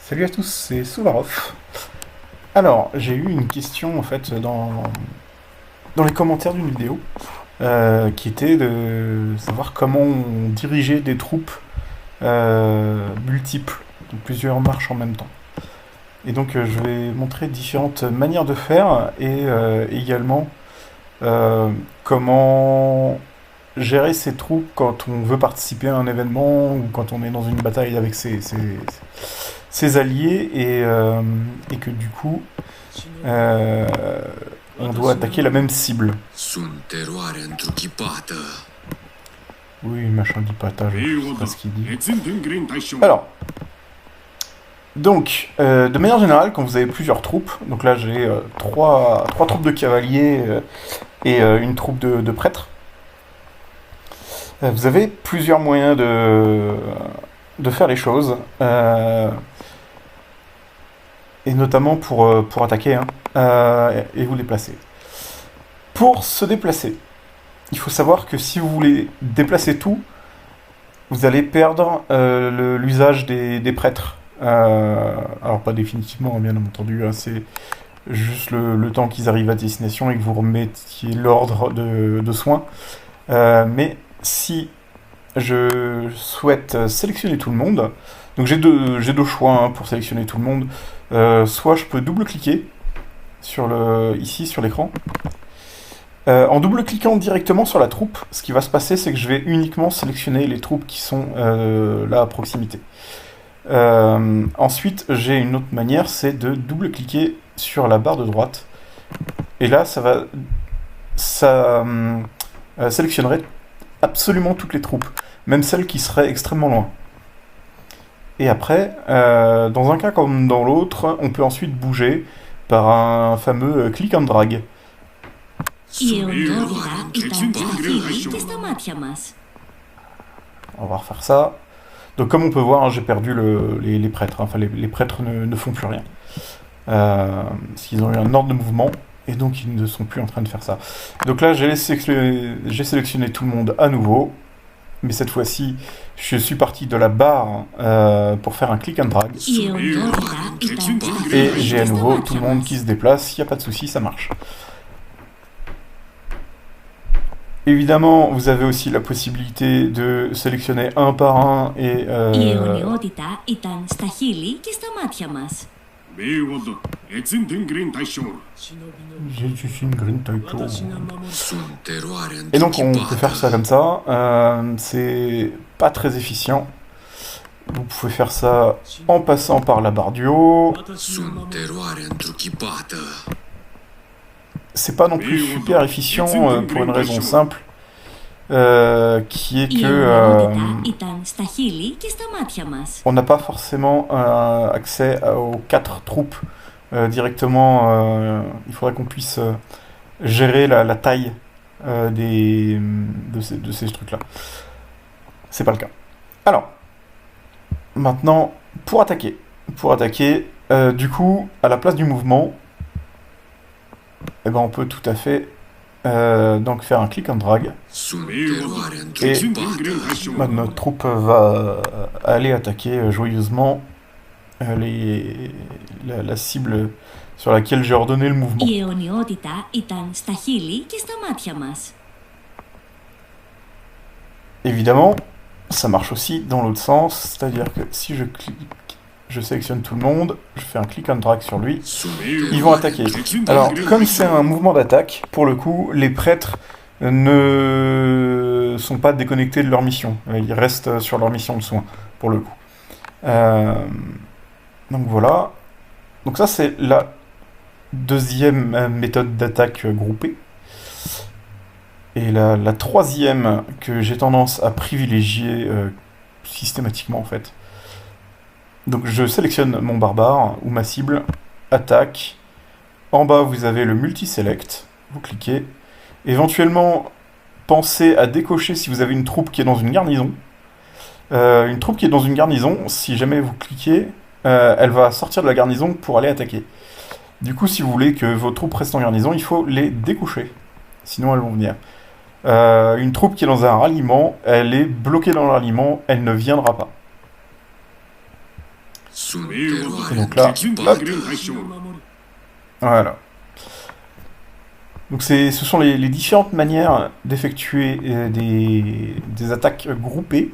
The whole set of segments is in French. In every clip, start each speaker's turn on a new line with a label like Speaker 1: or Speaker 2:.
Speaker 1: Salut à tous, c'est Souvarov. Alors, j'ai eu une question en fait dans les commentaires d'une vidéo qui était de savoir comment on dirigeait des troupes multiples, donc plusieurs marches en même temps. Et donc, je vais montrer différentes manières de faire et également euh, comment gérer ses troupes quand on veut participer à un événement ou quand on est dans une bataille avec ses alliés et que du coup euh, on doit attaquer la même cible.
Speaker 2: Sunt eroare întruchipată.
Speaker 1: Oui, machin dit pas, je sais pas ce qu'il dit. Alors, donc, de manière générale, quand vous avez plusieurs troupes, donc là j'ai trois troupes de cavaliers et une troupe de prêtres, vous avez plusieurs moyens de faire les choses, et notamment pour attaquer hein, et vous déplacer. Pour se déplacer, il faut savoir que si vous voulez déplacer tout, vous allez perdre l'usage des prêtres. Alors pas définitivement, bien entendu, hein, c'est juste le temps qu'ils arrivent à destination et que vous remettiez l'ordre de soins. Mais si je souhaite sélectionner tout le monde, donc j'ai deux choix hein, pour sélectionner tout le monde. Soit je peux double-cliquer ici sur l'écran. En double-cliquant directement sur la troupe, ce qui va se passer, c'est que je vais uniquement sélectionner les troupes qui sont là à proximité. Ensuite, j'ai une autre manière, c'est de double-cliquer sur la barre de droite. Et là, ça sélectionnerait absolument toutes les troupes, même celles qui seraient extrêmement loin. Et après, dans un cas comme dans l'autre, on peut ensuite bouger par un fameux click and drag. On va refaire ça. Donc comme on peut voir, hein, j'ai perdu les prêtres. Enfin, les prêtres ne font plus rien. Parce qu'ils ont eu un ordre de mouvement, et donc ils ne sont plus en train de faire ça. Donc là, j'ai sélectionné tout le monde à nouveau. Mais cette fois-ci, je suis parti de la barre pour faire un click and drag. Et j'ai à nouveau tout le monde qui se déplace. Il n'y a pas de souci, ça marche. Évidemment, vous avez aussi la possibilité de sélectionner un par un et... Et donc on peut faire ça comme ça. C'est pas très efficient. Vous pouvez faire ça en passant par la barre du haut. C'est pas non plus super efficient pour une raison simple. Qui est que on n'a pas forcément accès aux 4 troupes directement. Il faudrait qu'on puisse gérer la taille de ces trucs-là. C'est pas le cas. Alors, maintenant, pour attaquer, du coup, à la place du mouvement, eh ben, on peut tout à fait donc faire un click and drag. Et notre troupe va aller attaquer joyeusement la cible sur laquelle j'ai ordonné le mouvement. Évidemment, ça marche aussi dans l'autre sens, c'est-à-dire que si je sélectionne tout le monde, je fais un click and drag sur lui, ils vont attaquer. Alors, comme c'est un mouvement d'attaque, pour le coup, les prêtres ne sont pas déconnectés de leur mission. Ils restent sur leur mission de soin, pour le coup. Donc voilà. Donc ça, c'est la deuxième méthode d'attaque groupée. Et la troisième que j'ai tendance à privilégier systématiquement, en fait. Donc je sélectionne mon barbare ou ma cible, attaque. En bas, vous avez le multi-select. Vous cliquez. Éventuellement, pensez à décocher si vous avez une troupe qui est dans une garnison. Une troupe qui est dans une garnison, si jamais vous cliquez, elle va sortir de la garnison pour aller attaquer. Du coup, si vous voulez que vos troupes restent en garnison, il faut les décocher. Sinon, elles vont venir. Une troupe qui est dans un ralliement, elle est bloquée dans le ralliement, elle ne viendra pas.
Speaker 2: Sunt
Speaker 1: Et
Speaker 2: teroare
Speaker 1: donc là,
Speaker 2: întrechipată.
Speaker 1: voilà. Donc ce sont les différentes manières d'effectuer des attaques groupées.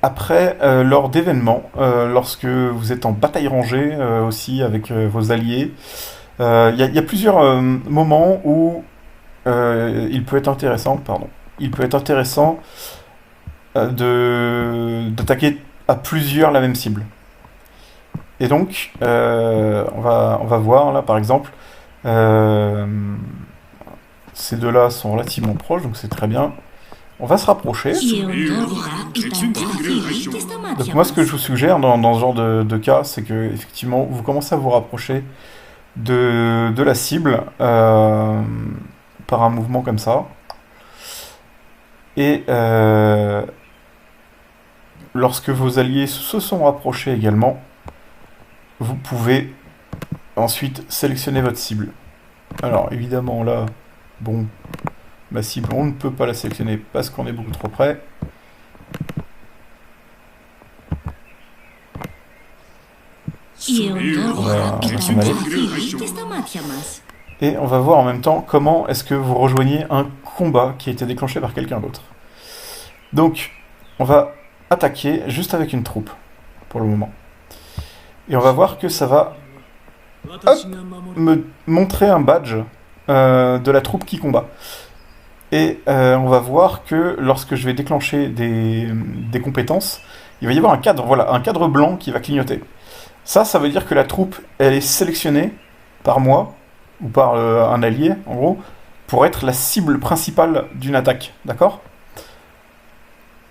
Speaker 1: Après, lors d'événements, lorsque vous êtes en bataille rangée aussi avec vos alliés, il y a plusieurs moments où il peut être intéressant, d'attaquer à plusieurs la même cible. Et donc, on va voir là, par exemple, ces deux-là sont relativement proches, donc c'est très bien. On va se rapprocher. Donc moi, ce que je vous suggère dans ce genre de cas, c'est que effectivement, vous commencez à vous rapprocher de la cible par un mouvement comme ça. Et lorsque vos alliés se sont rapprochés également, vous pouvez ensuite sélectionner votre cible. Alors évidemment là, bon, ma cible, on ne peut pas la sélectionner parce qu'on est beaucoup trop près. On va s'en aller. Et on va voir en même temps comment est-ce que vous rejoignez un combat qui a été déclenché par quelqu'un d'autre. Donc, on va attaquer juste avec une troupe, pour le moment. Et on va voir que ça va me montrer un badge de la troupe qui combat. Et on va voir que lorsque je vais déclencher des compétences, il va y avoir un cadre, voilà, un cadre blanc qui va clignoter. Ça veut dire que la troupe, elle est sélectionnée par moi, ou par un allié, en gros, pour être la cible principale d'une attaque, d'accord ?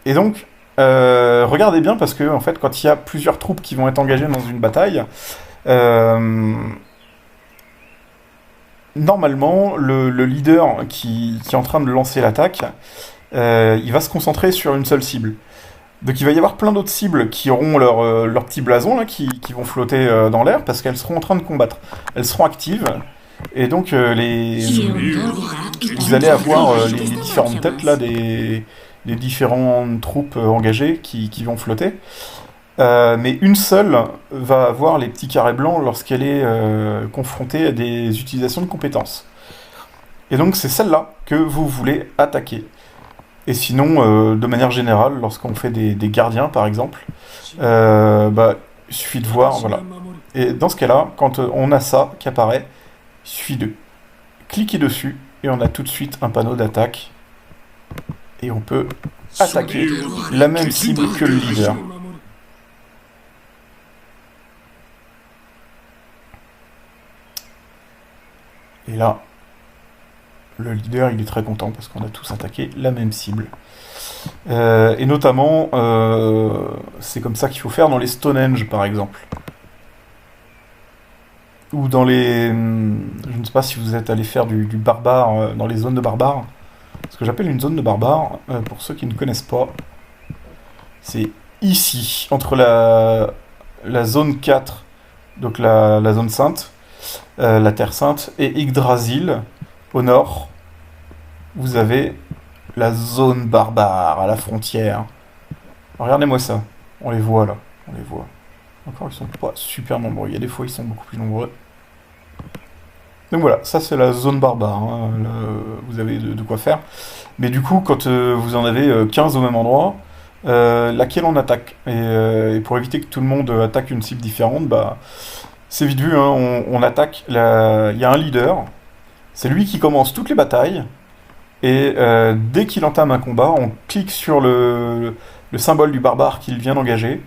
Speaker 1: Et donc, regardez bien, parce que, en fait, quand il y a plusieurs troupes qui vont être engagées dans une bataille, normalement, le leader qui est en train de lancer l'attaque, il va se concentrer sur une seule cible. Donc il va y avoir plein d'autres cibles qui auront leur petit blason là, qui vont flotter dans l'air parce qu'elles seront en train de combattre. Elles seront actives et donc vous allez avoir les différentes têtes là des différentes troupes engagées qui vont flotter. Mais une seule va avoir les petits carrés blancs lorsqu'elle est confrontée à des utilisations de compétences. Et donc c'est celle-là que vous voulez attaquer. Et sinon, de manière générale, lorsqu'on fait des gardiens, par exemple, il suffit de voir, voilà. Et dans ce cas-là, quand on a ça qui apparaît, il suffit de cliquer dessus, et on a tout de suite un panneau d'attaque. Et on peut attaquer la même cible que le leader. Et là, le leader, il est très content parce qu'on a tous attaqué la même cible. Et notamment, c'est comme ça qu'il faut faire dans les Stonehenge, par exemple. Ou dans les... Je ne sais pas si vous êtes allé faire du barbare dans les zones de barbares. Ce que j'appelle une zone de barbare, pour ceux qui ne connaissent pas, c'est ici, entre la zone 4, donc la zone sainte, la Terre Sainte, et Yggdrasil, au nord, vous avez la zone barbare à la frontière. Regardez-moi ça. On les voit là. On les voit. Encore, ils sont pas super nombreux. Il y a des fois, ils sont beaucoup plus nombreux. Donc voilà, ça c'est la zone barbare. Hein. Là, vous avez de quoi faire. Mais du coup, quand vous en avez 15 au même endroit, laquelle on attaque et pour éviter que tout le monde attaque une cible différente, c'est vite vu. Hein. On attaque. Il y a un leader. C'est lui qui commence toutes les batailles. Et dès qu'il entame un combat, on clique sur le symbole du barbare qu'il vient d'engager.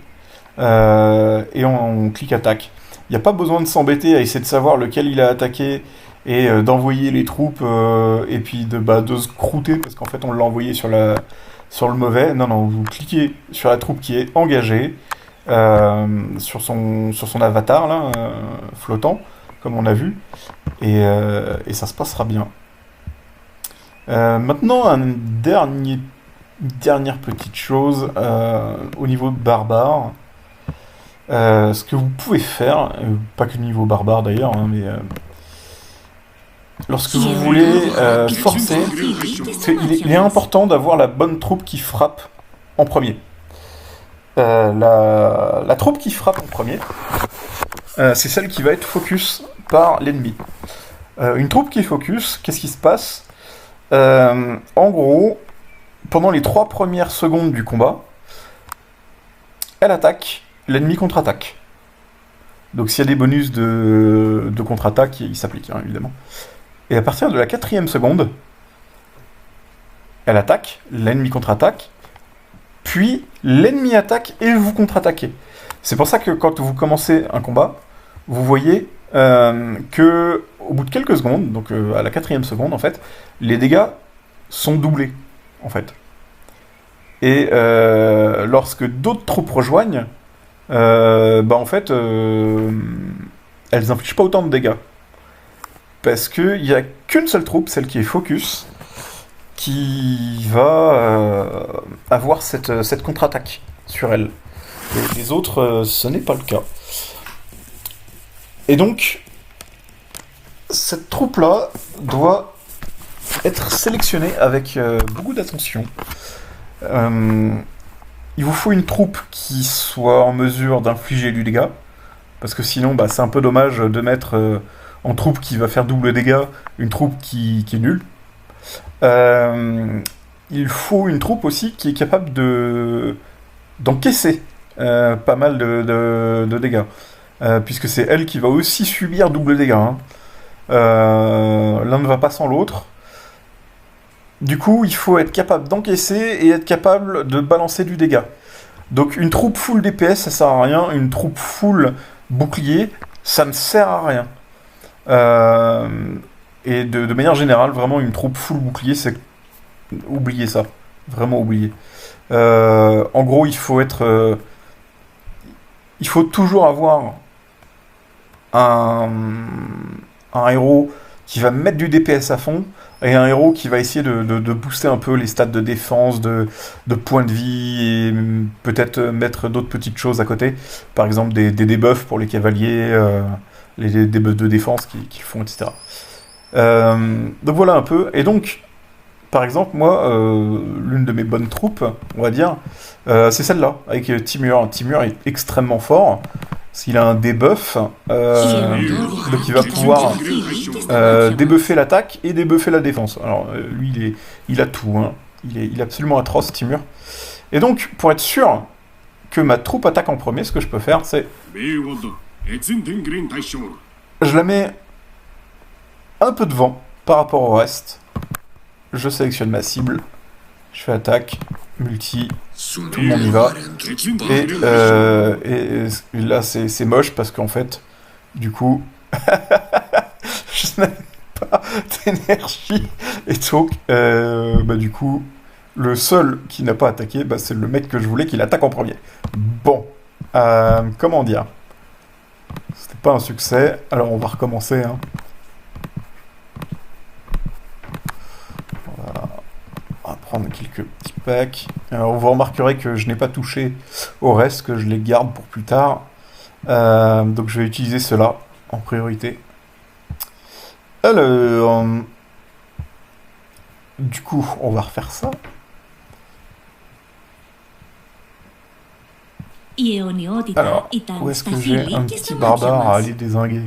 Speaker 1: Et on clique attaque. Il n'y a pas besoin de s'embêter à essayer de savoir lequel il a attaqué et d'envoyer les troupes et puis de se croûter parce qu'en fait on l'a envoyé sur le mauvais. Non, vous cliquez sur la troupe qui est engagée, sur son avatar là, flottant, comme on a vu, et ça se passera bien. Maintenant, une dernière petite chose au niveau barbare. Ce que vous pouvez faire, pas que niveau barbare d'ailleurs, hein, mais lorsque vous voulez forcer, il est important d'avoir la bonne troupe qui frappe en premier. La troupe qui frappe en premier, c'est celle qui va être focus par l'ennemi. Une troupe qui est focus, qu'est-ce qui se passe? En gros, pendant les 3 premières secondes du combat, elle attaque, l'ennemi contre-attaque. Donc s'il y a des bonus de contre-attaque, ils s'appliquent, hein, évidemment. Et à partir de la 4e seconde, elle attaque, l'ennemi contre-attaque, puis l'ennemi attaque et vous contre-attaquez. C'est pour ça que quand vous commencez un combat, vous voyez que au bout de quelques secondes, donc à la 4e seconde en fait, les dégâts sont doublés en fait. Et lorsque d'autres troupes rejoignent, en fait, elles infligent pas autant de dégâts. Parce qu'il n'y a qu'une seule troupe, celle qui est focus, qui va avoir cette contre-attaque sur elle. Et les autres, ce n'est pas le cas. Et donc, cette troupe-là doit être sélectionnée avec beaucoup d'attention. Il vous faut une troupe qui soit en mesure d'infliger du dégât, parce que sinon, c'est un peu dommage de mettre en troupe qui va faire double dégâts une troupe qui est nulle. Il faut une troupe aussi qui est capable d'encaisser pas mal de dégâts, puisque c'est elle qui va aussi subir double dégâts. Hein. L'un ne va pas sans l'autre. Du coup, il faut être capable d'encaisser et être capable de balancer du dégât. Donc une troupe full DPS, ça sert à rien. Une troupe full bouclier, ça ne sert à rien. Et de manière générale, vraiment une troupe full bouclier, c'est... Oubliez ça. Vraiment oubliez. En gros, il faut être... Il faut toujours avoir un héros qui va mettre du DPS à fond, et un héros qui va essayer de booster un peu les stats de défense, de points de vie, et peut-être mettre d'autres petites choses à côté. Par exemple, des debuffs pour les cavaliers, les debuffs de défense qu'ils font, etc. Donc voilà un peu. Et donc, par exemple, moi, l'une de mes bonnes troupes, on va dire, c'est celle-là, avec Timur. Timur est extrêmement fort. S'il a un debuff, donc il va pouvoir débuffer l'attaque et débuffer la défense. Alors lui, il a tout, hein. Il est absolument atroce, Timur. Et donc, pour être sûr que ma troupe attaque en premier, ce que je peux faire, c'est... Je la mets un peu devant par rapport au reste. Je sélectionne ma cible. Je fais attaque, multi, tout le monde y va. Et là, c'est moche parce qu'en fait, du coup, je n'ai pas d'énergie. Et donc, du coup, le seul qui n'a pas attaqué, c'est le mec que je voulais qu'il attaque en premier. Bon, comment dire? C'était pas un succès, alors on va recommencer. Hein. On va prendre quelques petits packs. Alors vous remarquerez que je n'ai pas touché au reste, que je les garde pour plus tard. Donc je vais utiliser cela en priorité. Alors, du coup, on va refaire ça. Alors, où est-ce que j'ai un petit barbare à aller dézinguer?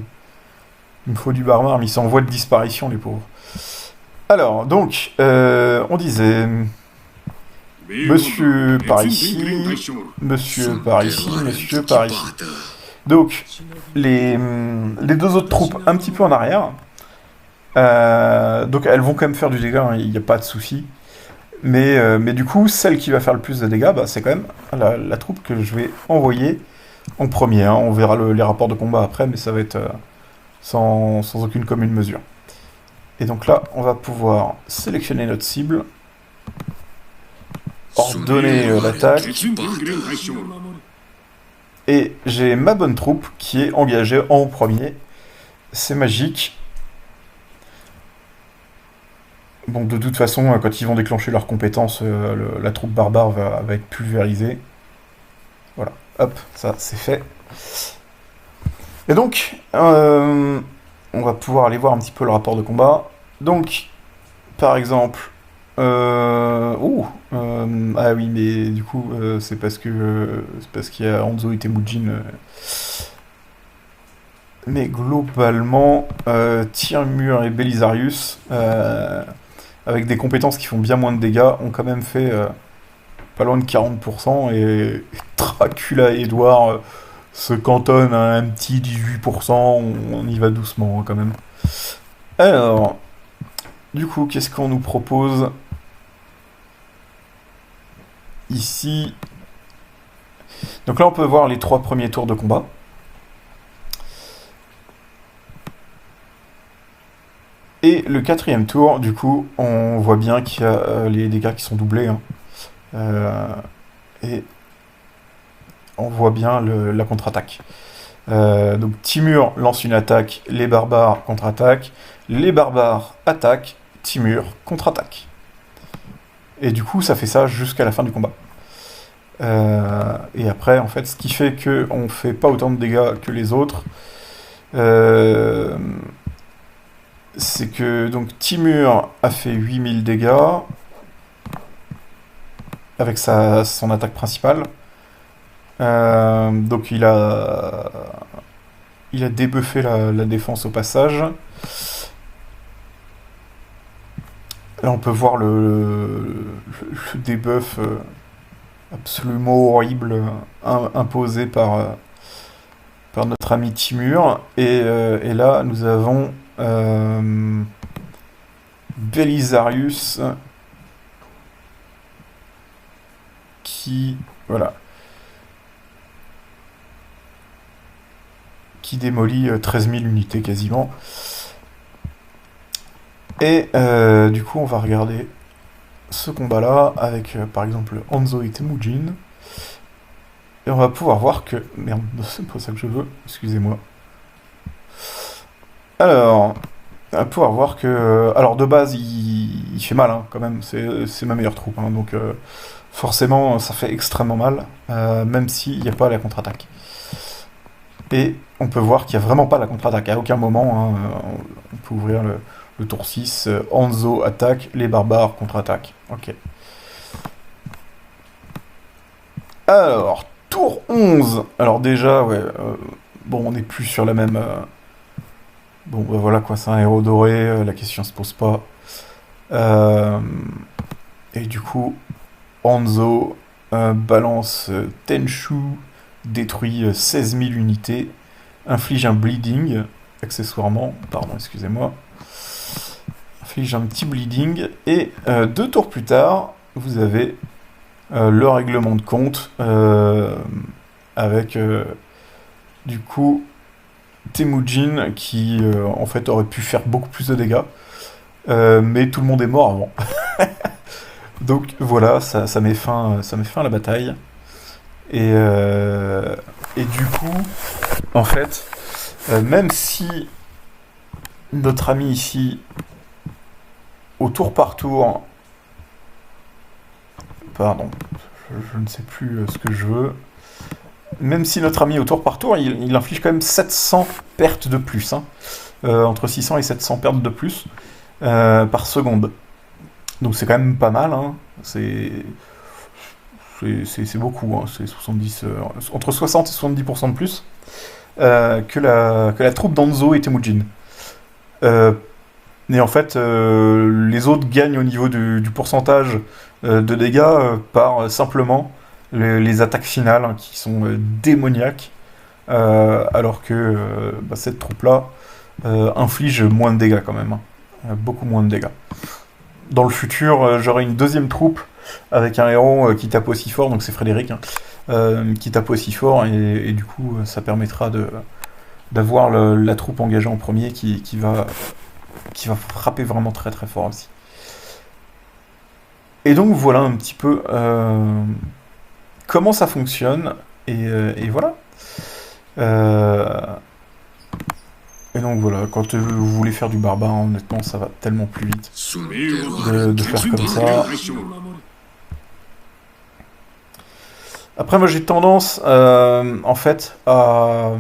Speaker 1: Il me faut du barbare, mais ils sont en voie de disparition, les pauvres. Alors, donc, on disait... Monsieur par ici, monsieur par ici, monsieur par ici. Donc, les deux autres troupes un petit peu en arrière. Donc, elles vont quand même faire du dégât, hein, il n'y a pas de souci. Mais du coup, celle qui va faire le plus de dégâts, c'est quand même la troupe que je vais envoyer en premier. Hein. On verra les rapports de combat après, mais ça va être sans aucune commune mesure. Et donc là, on va pouvoir sélectionner notre cible, ordonner l'attaque, et j'ai ma bonne troupe qui est engagée en premier. C'est magique. Bon, de toute façon, quand ils vont déclencher leurs compétences, la troupe barbare va être pulvérisée. Voilà, hop, ça c'est fait. Et donc, on va pouvoir aller voir un petit peu le rapport de combat. Donc, par exemple, Ah oui, mais du coup, c'est parce qu'il y a Hanzo et Temujin. Mais globalement, Tyrmur et Belisarius, avec des compétences qui font bien moins de dégâts, ont quand même fait pas loin de 40%, et Dracula et Edouard se cantonnent à un petit 18%, on y va doucement hein, quand même. Alors, du coup, qu'est-ce qu'on nous propose ici? Donc là, on peut voir les 3 premiers tours de combat. Et le 4e tour, du coup, on voit bien qu'il y a les dégâts qui sont doublés. Hein. Et on voit bien la contre-attaque. Donc Timur lance une attaque, les barbares contre-attaquent, les barbares attaquent, Timur contre-attaque. Et du coup, ça fait ça jusqu'à la fin du combat. Et après, en fait, ce qui fait qu'on fait pas autant de dégâts que les autres, c'est que donc Timur a fait 8000 dégâts avec son attaque principale. Donc il a débuffé la défense au passage. Là on peut voir le debuff absolument horrible imposé par notre ami Timur. Et là nous avons Belisarius qui démolit 13 000 unités quasiment. Et du coup on va regarder ce combat là avec par exemple Hanzo et Temujin. Et on va pouvoir voir que... Merde, c'est pas ça que je veux, excusez-moi. Alors, on va pouvoir voir que... Alors de base, il fait mal, hein, quand même, c'est ma meilleure troupe, hein, donc forcément, ça fait extrêmement mal, même s'il n'y a pas la contre-attaque. Et on peut voir qu'il n'y a vraiment pas la contre-attaque, à aucun moment, hein, on peut ouvrir le tour 6, Hanzo attaque, les barbares contre-attaque. Ok. Alors, tour 11. Alors déjà, ouais, bon, on n'est plus sur la même... Bon, bah voilà quoi, c'est un héros doré, la question se pose pas. Et du coup, Hanzo balance Tenchu, détruit 16 000 unités, inflige un bleeding, accessoirement, pardon, excusez-moi, inflige un petit bleeding, et 2 tours plus tard, vous avez le règlement de compte avec du coup Temujin qui en fait aurait pu faire beaucoup plus de dégâts, mais tout le monde est mort avant. Donc voilà, ça met fin à la bataille. Et du coup, en fait, même si notre ami ici, au tour par tour, pardon, je ne sais plus ce que je veux, même si notre ami au tour par tour, il inflige quand même 700 pertes de plus, hein, entre 600 et 700 pertes de plus par seconde. Donc c'est quand même pas mal, hein. C'est beaucoup, hein. C'est 70, entre 60 et 70% de plus que la troupe d'Hanzo et Temujin. Et en fait, les autres gagnent au niveau du pourcentage de dégâts par simplement les attaques finales, hein, qui sont démoniaques, alors que cette troupe-là inflige moins de dégâts quand même, hein. Beaucoup moins de dégâts. Dans le futur, j'aurai une deuxième troupe avec un héros qui tape aussi fort, donc c'est Frédéric, hein, qui tape aussi fort, et du coup ça permettra d'avoir la troupe engagée en premier qui va frapper vraiment très très fort aussi. Et donc voilà un petit peu comment ça fonctionne, et voilà. Et donc voilà, quand vous voulez faire du barbare, honnêtement, ça va tellement plus vite de faire comme ça. Après, moi j'ai tendance, en fait, à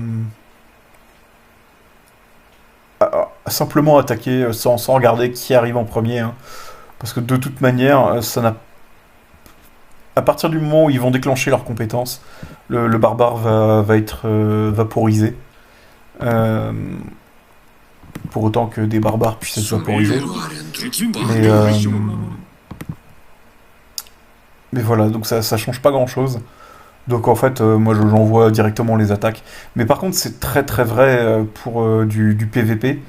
Speaker 1: simplement attaquer sans regarder qui arrive en premier, hein. Parce que de toute manière, ça n'a... à partir du moment où ils vont déclencher leurs compétences, le barbare va être vaporisé. Euh, pour autant que des barbares puissent être vaporisés.
Speaker 2: Teroare
Speaker 1: Mais,
Speaker 2: într-o
Speaker 1: mais voilà, donc ça change pas grand-chose. Donc en fait, moi j'en vois directement les attaques. Mais par contre, c'est très très vrai pour du PVP.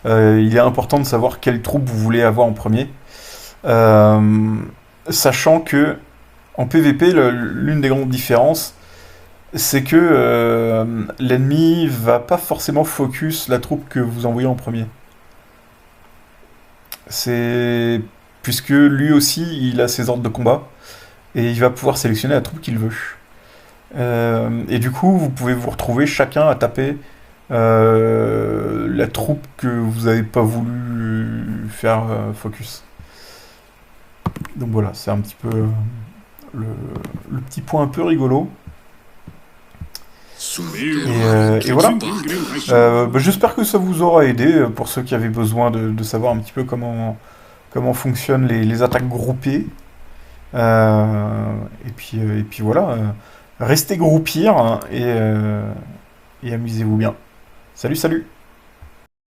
Speaker 1: Il est important de savoir quelle troupe vous voulez avoir en premier. Euh, Sachant que en PVP, l'une des grandes différences, c'est que l'ennemi va pas forcément focus la troupe que vous envoyez en premier. C'est puisque lui aussi, il a ses ordres de combat et il va pouvoir sélectionner la troupe qu'il veut. Et du coup, vous pouvez vous retrouver chacun à taper la troupe que vous n'avez pas voulu faire focus. Donc voilà, c'est un petit peu le, le petit point un peu rigolo.
Speaker 2: sunt
Speaker 1: Et,
Speaker 2: teroare
Speaker 1: et voilà.
Speaker 2: întrerupată.
Speaker 1: Bah, j'espère que ça vous aura aidé pour ceux qui avaient besoin de savoir un petit peu comment fonctionnent les attaques groupées. Et puis voilà, restez groupir hein, et amusez-vous bien. Salut, salut!